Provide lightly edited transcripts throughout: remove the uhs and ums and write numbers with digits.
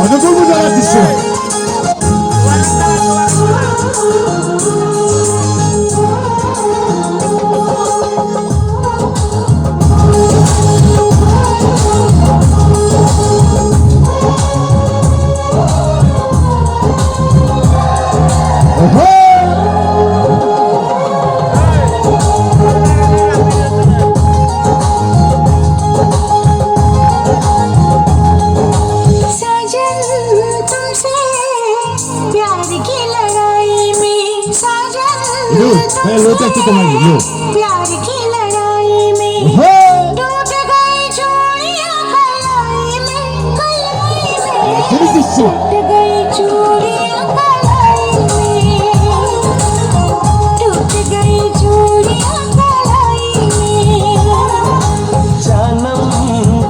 মনে করবো যারা দিচ্ছে लोटा तो तुम्हारी लो प्यार की लड़ाई में टूट गई चूड़ियां कलाई में टूट गई चूड़ियां कलाई में टूट गई चूड़ियां कलाई में जानम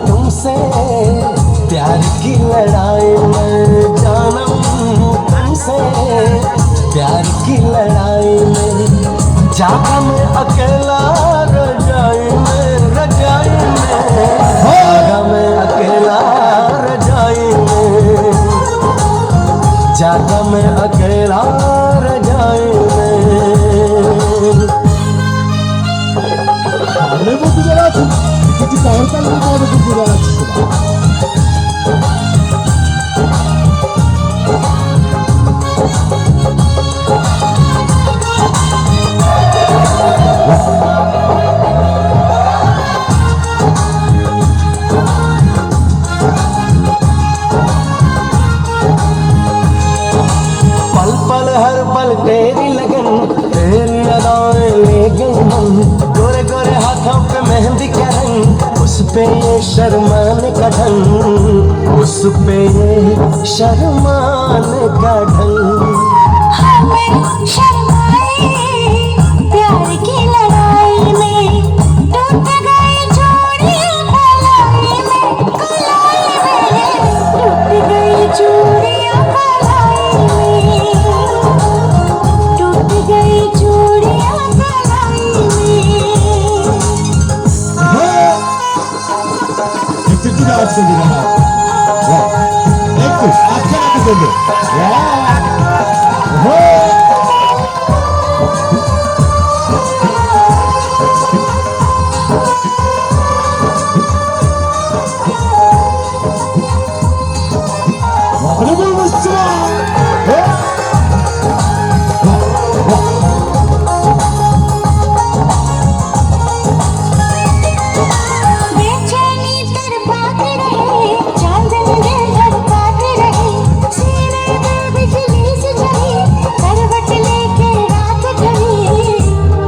तुमसे प्यार की लड़ाई में जानम तुमसे प्यार की लड़ाई में जागा मैं अकेला रजाई में जागा मैं अकेला रजाई में जागा मैं अकेला रजाई में সামনে বলতে যারা আছেন কিছু পাওয়ার কারণে তোমাদের বলতে যারা আছে पल पल हर पल तेरी लगन तेरी अदाएं ले गई मन गोरे गोरे हाथों पे मेहंदी का रंग उस पे ये शर्माने का ढंग उस पे ये शर्माने का ढंग हमें शर्माए प्यार की लड़ाई में टूट गई चूड़ियां कलाई में टूट गई चूड़ियां कलाई में टूट गई चूड़ियां कलाई में একটু কি আওয়াজ করবি না একটু আজকে রাখতে দেবে মনে বলবো बेचैनी तड़पाती रहे चांदन दिल धड़काते रहे सीने में बिजली से जली करवट लेके रात ढली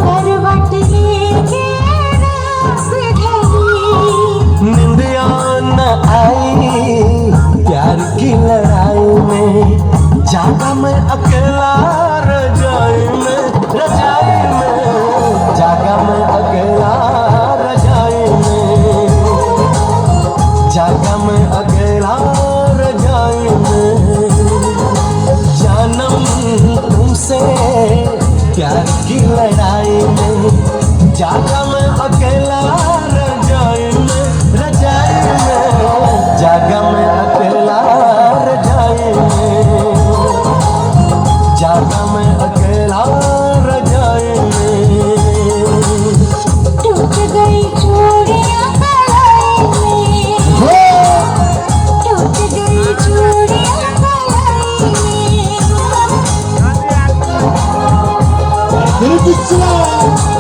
करवट लेके रात ढली निंदिया न आई प्यार की लड़ाई में जागा मैं अकेला रजाई में जागा मैं अकेला रजाई में जागा मैं अकेला रजाई में जानम तुमसे प्यार की लड़ाई में जागा मैं अकेला रजाई में जागा मैं अकेला रजाई में जागा मैं अकेला रजाई में टूट गई चूड़ियां कलाई में टूट गई चूड़ियां कलाई में দিচ্ছিলাম